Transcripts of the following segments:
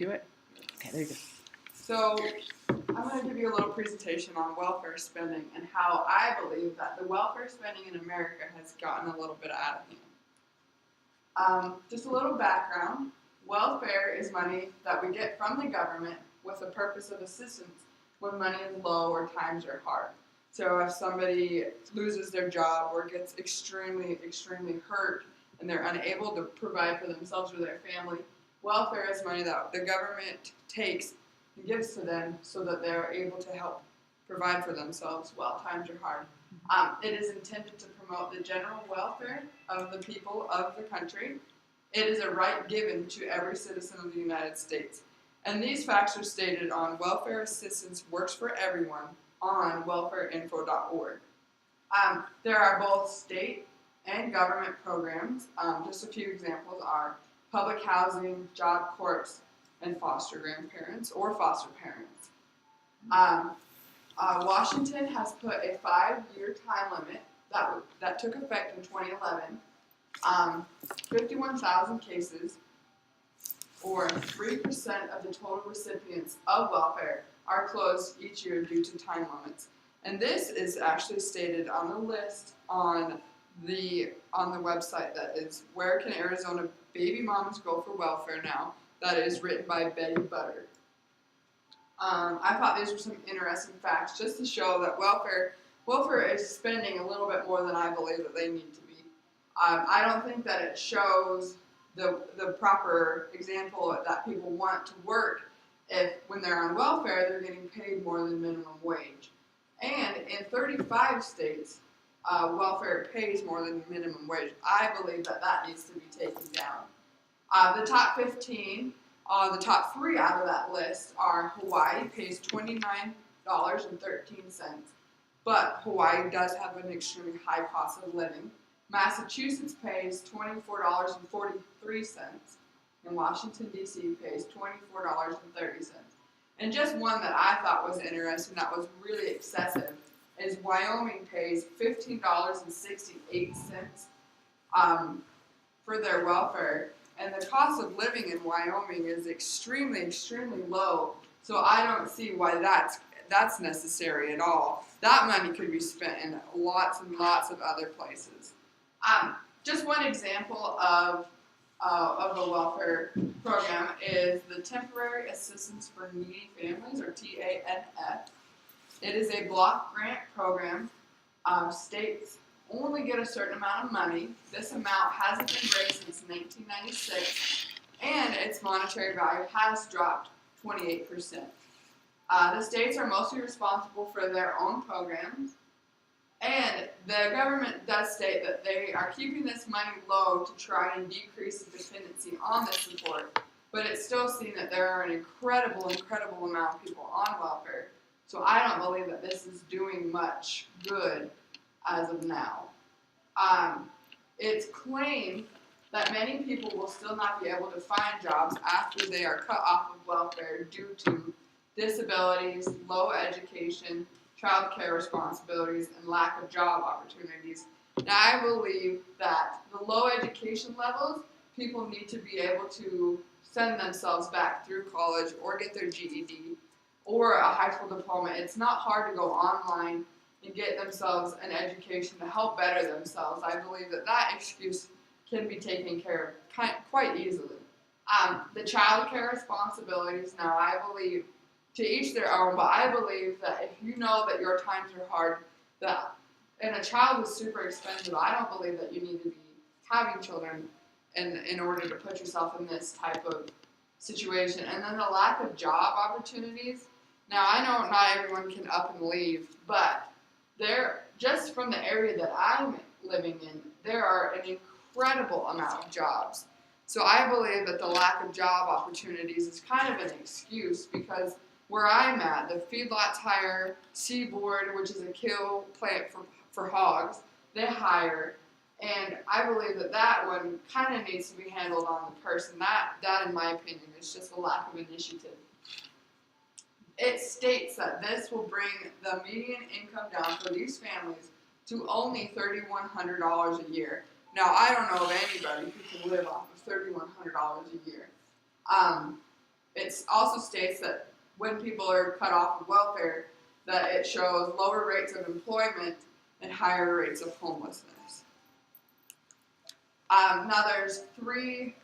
Do it. Okay, there you go. So I'm going to give you a little presentation on welfare spending and how I believe that the welfare spending in America has gotten a little bit out of hand. Just a little background. Welfare is money that we get from the government with the purpose of assistance when money is low or times are hard. So if somebody loses their job or gets extremely, extremely hurt and they're unable to provide for themselves or their family, welfare is money that the government takes and gives to them so that they're able to help provide for themselves while times are hard. It is intended to promote the general welfare of the people of the country. It is a right given to every citizen of the United States. And these facts are stated on Welfare Assistance Works for Everyone on welfareinfo.org. There are both state and government programs. Just a few examples are public housing, Job Corps, and foster grandparents or foster parents. Washington has put a 5-year time limit that took effect in 2011. 51,000 cases, or 3% of the total recipients of welfare, are closed each year due to time limits. And this is actually stated on the list on the website that is Where Can Arizona Baby Mamas Go for Welfare Now? That is written by Betty Butter. I thought these were some interesting facts just to show that welfare is spending a little bit more than I believe that they need to be. I don't think that it shows the proper example that people want to work if when they're on welfare they're getting paid more than minimum wage. And in 35 states, welfare pays more than minimum wage. I believe that needs to be taken down. The top 15, the top 3 out of that list are Hawaii pays $29.13, but Hawaii does have an extremely high cost of living. Massachusetts pays $24.43, and Washington, D.C. pays $24.30. And just one that I thought was interesting, that was really excessive, is Wyoming pays $15.68 for their welfare. And the cost of living in Wyoming is extremely, extremely low, so I don't see why that's necessary at all. That money could be spent in lots and lots of other places. Just one example of a welfare program is the Temporary Assistance for Needy Families, or TANF. It is a block grant program. States only get a certain amount of money. This amount hasn't been raised since 1996, and its monetary value has dropped 28%. The states are mostly responsible for their own programs, and the government does state that they are keeping this money low to try and decrease the dependency on this support, but it's still seen that there are an incredible, incredible amount of people on welfare, so I don't believe that this is doing much good as of now. It's claimed that many people will still not be able to find jobs after they are cut off of welfare due to disabilities, low education, child care responsibilities, and lack of job opportunities. Now, I believe that the low education levels, people need to be able to send themselves back through college or get their GED or a high school diploma. It's not hard to go online and get themselves an education to help better themselves. I believe that excuse can be taken care of quite easily. The child care responsibilities, now I believe, to each their own, but I believe that if you know that your times are hard, and a child is super expensive, I don't believe that you need to be having children in order to put yourself in this type of situation. And then the lack of job opportunities. Now, I know not everyone can up and leave, but just from the area that I'm living in, there are an incredible amount of jobs. So I believe that the lack of job opportunities is kind of an excuse, because where I'm at, the feedlots hire, Seaboard, which is a kill plant for hogs, they hire, and I believe that one kind of needs to be handled on the person. That, in my opinion, is just a lack of initiative. It states that this will bring the median income down for these families to only $3,100 a year. Now, I don't know of anybody who can live off of $3,100 a year. It also states that when people are cut off of welfare, that it shows lower rates of employment and higher rates of homelessness. Now there's three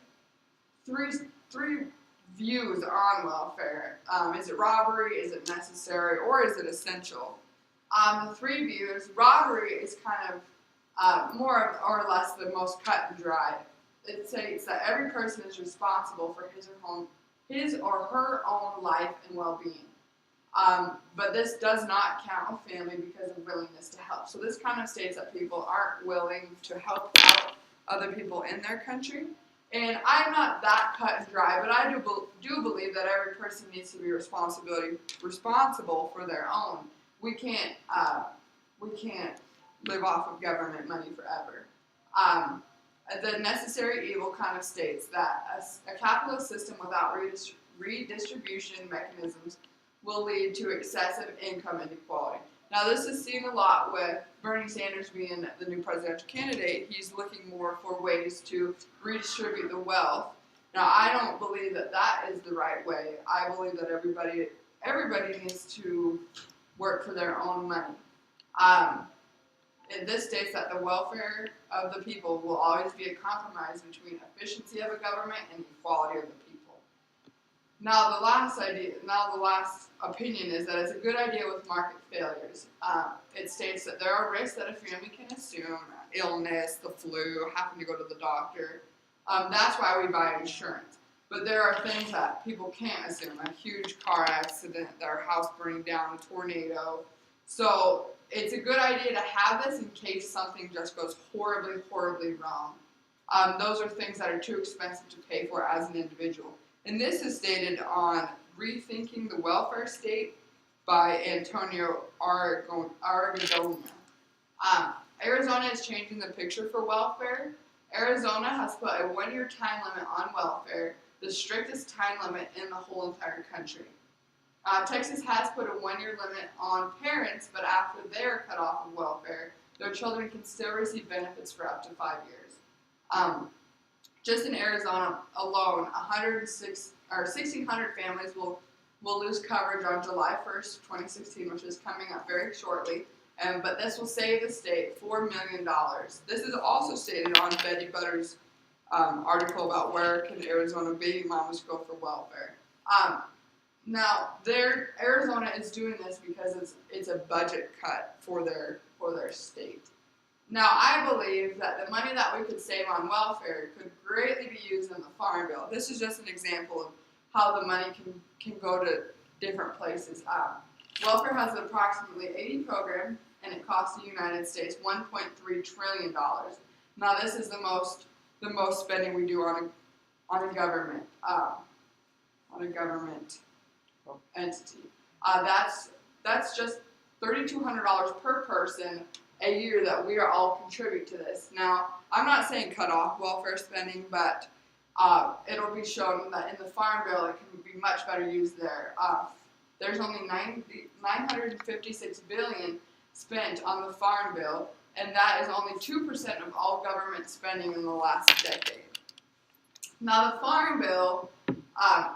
views on welfare. Is it robbery, is it necessary, or is it essential? The three views, robbery is kind of more or less the most cut and dry. It states that every person is responsible for his or her own life and well-being. But this does not count a family because of willingness to help. So this kind of states that people aren't willing to help out other people in their country. And I'm not that cut and dry, but I do believe that every person needs to be responsible for their own. We can't live off of government money forever. The necessary evil kind of states that a capitalist system without redistribution mechanisms will lead to excessive income inequality. Now, this is seen a lot with Bernie Sanders being the new presidential candidate. He's looking more for ways to redistribute the wealth. Now, I don't believe that that is the right way. I believe that everybody needs to work for their own money. This states that the welfare of the people will always be a compromise between efficiency of a government and equality of the people. Now the last opinion is that it's a good idea with market failures. It states that there are risks that a family can assume, illness, the flu, having to go to the doctor. That's why we buy insurance. But there are things that people can't assume, a huge car accident, their house burning down, a tornado. So it's a good idea to have this in case something just goes horribly, horribly wrong. Those are things that are too expensive to pay for as an individual. And this is stated on Rethinking the Welfare State by Antonio Aragona. Arizona is changing the picture for welfare. Arizona has put a 1-year time limit on welfare, the strictest time limit in the whole entire country. Texas has put a 1-year limit on parents, but after they're cut off of welfare, their children can still receive benefits for up to 5 years. Just in Arizona alone, 1,600 families will lose coverage on July 1st, 2016, which is coming up very shortly. But this will save the state $4 million. This is also stated on Betty Butter's article about where can Arizona baby mamas go for welfare. Now, Arizona is doing this because it's a budget cut for their state. Now, I believe that the money that we could save on welfare could greatly be used in the Farm Bill. This is just an example of how the money can go to different places. Welfare has approximately 80 programs, and it costs the United States $1.3 trillion. Now, this is the most spending we do on a government entity. That's just $3,200 per person a year that we are all contribute to this. Now, I'm not saying cut off welfare spending, but it'll be shown that in the Farm Bill it can be much better used there. There's only $956 billion spent on the Farm Bill, and that is only 2% of all government spending in the last decade. Now, the Farm Bill,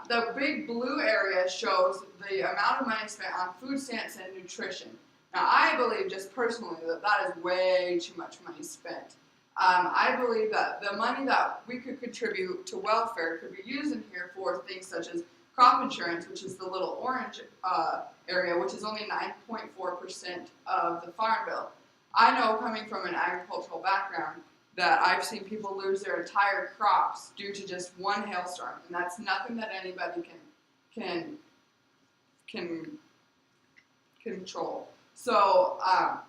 the big blue area shows the amount of money spent on food stamps and nutrition. Now, I believe just personally that is way too much money spent. I believe that the money that we could contribute to welfare could be used in here for things such as crop insurance, which is the little orange area, which is only 9.4% of the Farm Bill. I know, coming from an agricultural background, that I've seen people lose their entire crops due to just one hailstorm, and that's nothing that anybody can control. So I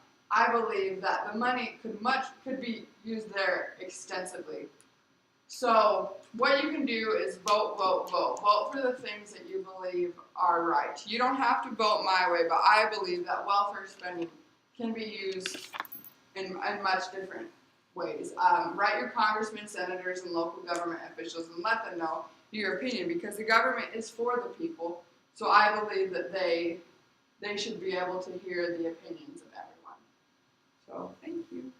believe that the money could be used there extensively. So what you can do is vote for the things that you believe are right. You don't have to vote my way, but I believe that welfare spending can be used in much different ways. Write your congressmen, senators, and local government officials and let them know your opinion, because the government is for the people. So I believe that they should be able to hear the opinions of everyone. So thank you.